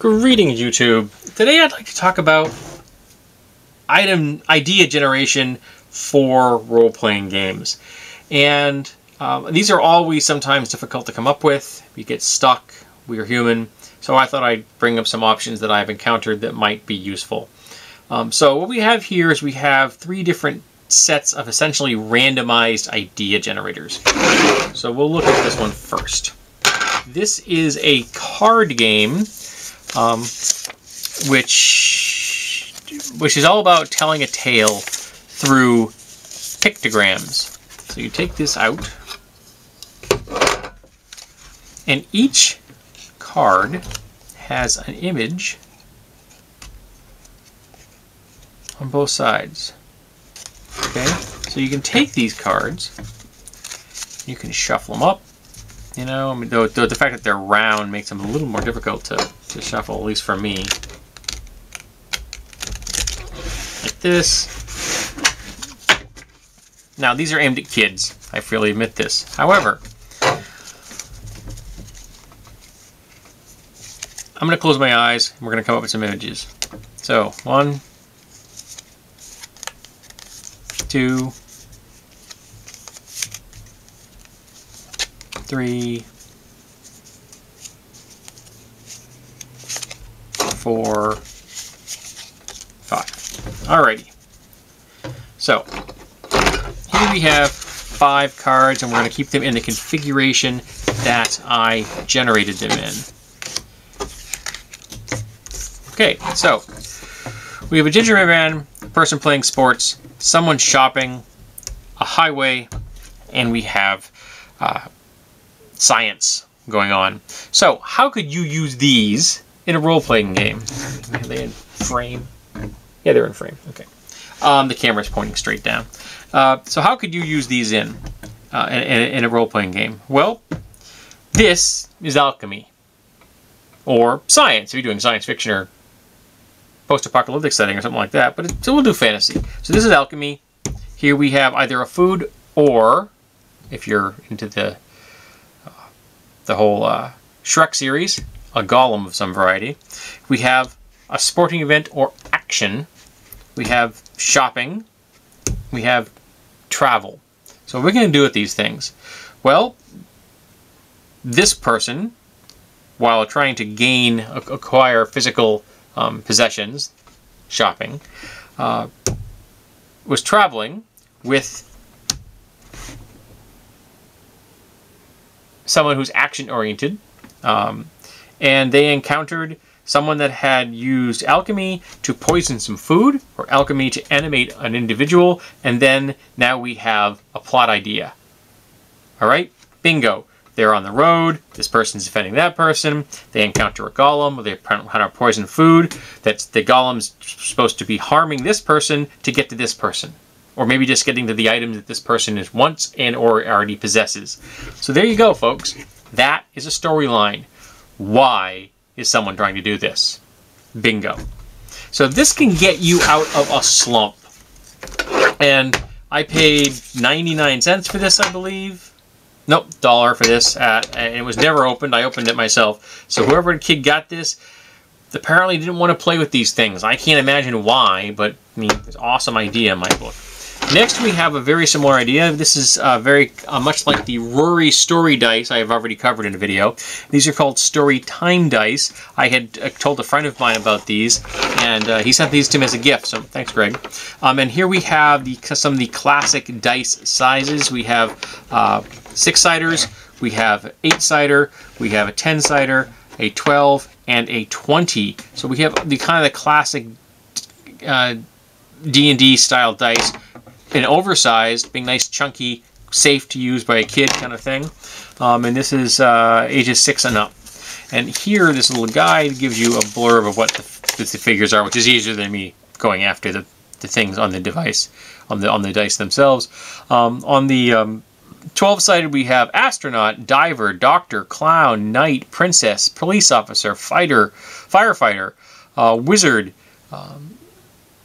Greetings, YouTube. Today I'd like to talk about idea generation for role-playing games. And these are always sometimes difficult to come up with. We get stuck. We are human. So I thought I'd bring up some options that I've encountered that might be useful. So what we have here is we have three different sets of essentially randomized idea generators. So we'll look at this one first. This is a card game which is all about telling a tale through pictograms. So you take this out, and each card has an image on both sides. Okay, so you can take these cards, you can shuffle them up. You know, I mean, though the fact that they're round makes them a little more difficult to shuffle, at least for me. Like this. Now, these are aimed at kids. I freely admit this. However, I'm going to close my eyes, and we're going to come up with some images. So, 1, 2, 3, 4, 5. Alrighty. So here we have 5 cards, and we're going to keep them in the configuration that I generated them in. Okay, so we have a gingerbread man, a person playing sports, someone shopping, a highway, and we have science going on. So how could you use these in a role-playing game? Are they in frame? Yeah, they're in frame. Okay. The camera's pointing straight down. So how could you use these in a role-playing game? Well, this is alchemy. Or science, if you're doing science fiction or post-apocalyptic setting or something like that. But so we'll do fantasy. So this is alchemy. Here we have either a food or, if you're into the whole Shrek series, a golem of some variety. We have a sporting event or action. We have shopping. We have travel. So what are we going to do with these things? Well, this person, while trying to acquire physical possessions, shopping, was traveling with someone who's action-oriented, and they encountered someone that had used alchemy to poison some food, or alchemy to animate an individual, and then now we have a plot idea. Alright? Bingo. They're on the road, this person's defending that person, they encounter a golem, they encounter poison food, that's the golem's supposed to be harming this person to get to this person. Or maybe just getting to the items that this person wants and or already possesses. So there you go, folks. That is a storyline. Why is someone trying to do this? Bingo. So this can get you out of a slump. And I paid 99 cents for this, I believe. Nope, $1 for this. And it was never opened. I opened it myself. So whoever the kid got this apparently didn't want to play with these things. I can't imagine why, but I mean, it's an awesome idea in my book. Next, we have a very similar idea. This is very much like the Rory story dice I have already covered in a video. These are called story time dice. I had told a friend of mine about these, and he sent these to me as a gift, so thanks, Greg. And here we have some of the classic dice sizes. We have 6-siders, we have 8-sider, we have a 10-sider, a 12, and a 20. So we have the kind of the classic D&D style dice. An oversized, being nice, chunky, safe to use by a kid kind of thing. And this is ages 6 and up. And here, this little guide gives you a blurb of what the figures are, which is easier than me going after the things on the device, on the dice themselves. On the 12-sided, we have astronaut, diver, doctor, clown, knight, princess, police officer, fighter, firefighter, wizard,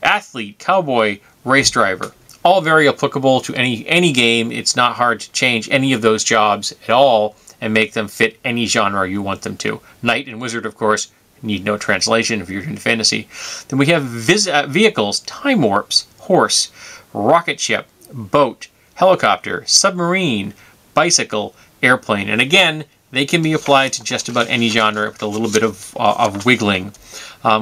athlete, cowboy, race driver. All very applicable to any game. It's not hard to change any of those jobs at all and make them fit any genre you want them to. Knight and wizard, of course, Need no translation if you're into fantasy. Then we have vehicles, time warps, horse, rocket ship, boat, helicopter, submarine, bicycle, airplane. And again, they can be applied to just about any genre with a little bit of wiggling.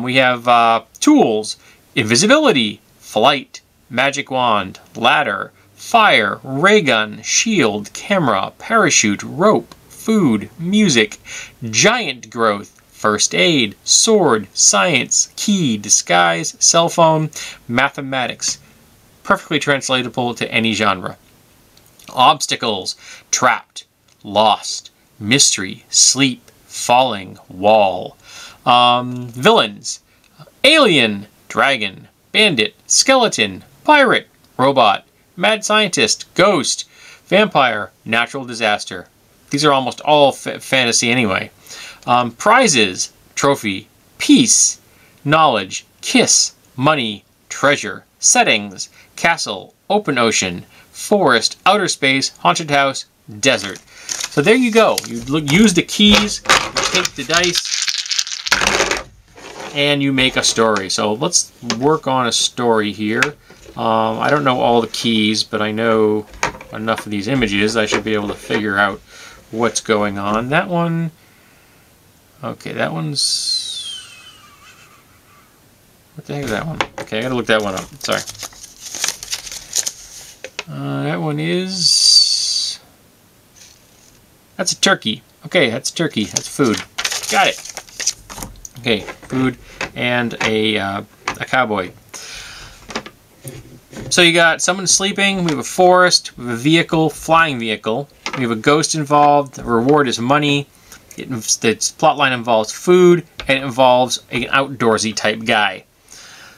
We have tools, invisibility, flight, magic wand, ladder, fire, ray gun, shield, camera, parachute, rope, food, music, giant growth, first aid, sword, science, key, disguise, cell phone, mathematics. Perfectly translatable to any genre. Obstacles, trapped, lost, mystery, sleep, falling, wall. Villains, alien, dragon, bandit, skeleton, pirate, robot, mad scientist, ghost, vampire, natural disaster. These are almost all fantasy anyway. Prizes, trophy, peace, knowledge, kiss, money, treasure, settings, castle, open ocean, forest, outer space, haunted house, desert. So there you go. You use the keys, you take the dice, and you make a story. So let's work on a story here. I don't know all the keys, but I know enough of these images. I should be able to figure out what's going on. That one... Okay, that one's... What the heck is that one? Okay, I gotta look that one up. Sorry. That one is... That's a turkey. Okay, that's turkey. That's food. Got it. Okay, food and a cowboy. So you got someone sleeping, we have a forest, we have a vehicle, flying vehicle. We have a ghost involved, the reward is money. Its plotline involves food, and it involves an outdoorsy type guy.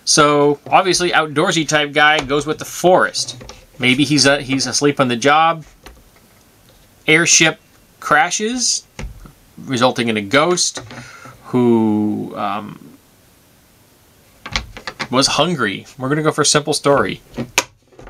So obviously outdoorsy type guy goes with the forest. Maybe he's asleep on the job. Airship crashes, resulting in a ghost who was hungry. We're going to go for a simple story.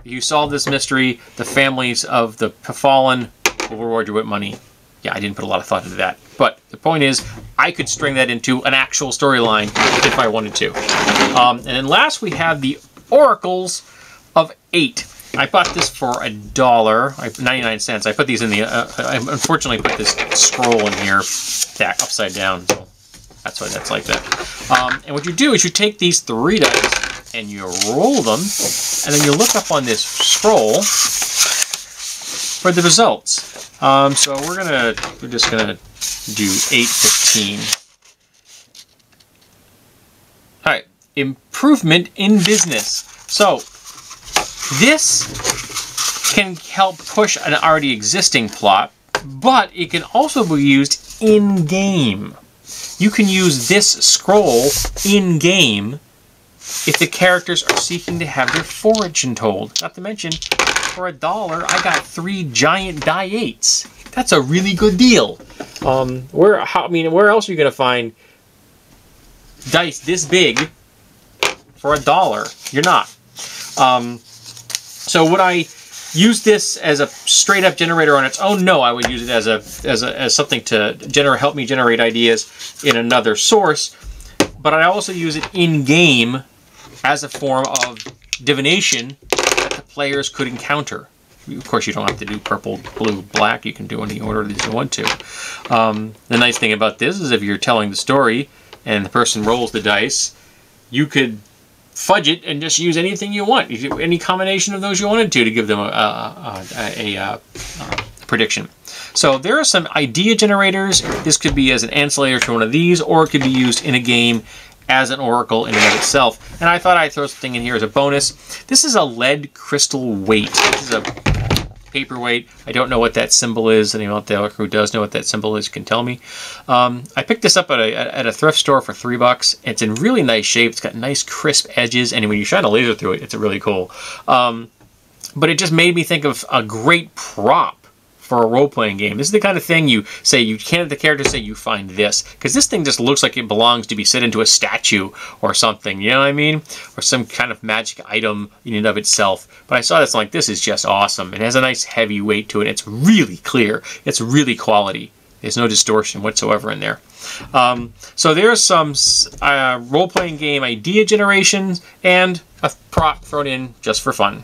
You solve this mystery, the families of the fallen will reward you with money. Yeah, I didn't put a lot of thought into that. But the point is, I could string that into an actual storyline if I wanted to. And then last we have the Oracles of 8. I bought this for $1, 99 cents. I put these in the, I unfortunately put this scroll in here back upside down. So that's why that's like that. And what you do is you take these 3 dice and you roll them, and then you look up on this scroll for the results. So we're just gonna do 815. All right, improvement in business. So this can help push an already existing plot, but it can also be used in-game. You can use this scroll in-game if the characters are seeking to have their fortune told. Not to mention, for $1, I got 3 giant die 8s. That's a really good deal. Where else are you gonna find dice this big for $1? You're not. So would I use this as a straight up generator on its own? No, I would use it as something to help me generate ideas in another source. But I also use it in game as a form of divination that the players could encounter. Of course, you don't have to do purple, blue, black. You can do any order that you want to. The nice thing about this is if you're telling the story and the person rolls the dice, you could fudge it and just use anything you want. Any combination of those you wanted to give them a prediction. So there are some idea generators. This could be as an ancillary to one of these, or it could be used in a game as an oracle in and of itself. And I thought I'd throw something in here as a bonus. This is a lead crystal weight. This is a paperweight. I don't know what that symbol is. Anyone out there who does know what that symbol is can tell me. I picked this up at a thrift store for $3. It's in really nice shape. It's got nice crisp edges, and when you shine a laser through it, it's really cool. But it just made me think of a great prop for a role-playing game. This is the kind of thing you say, you can't have the character say you find this, because this thing just looks like it belongs to be set into a statue or something, you know what I mean? Or some kind of magic item in and of itself. But I saw this, like, this is just awesome. It has a nice heavy weight to it. It's really clear. It's really quality. There's no distortion whatsoever in there. So there's some role-playing game idea generation and a prop thrown in just for fun.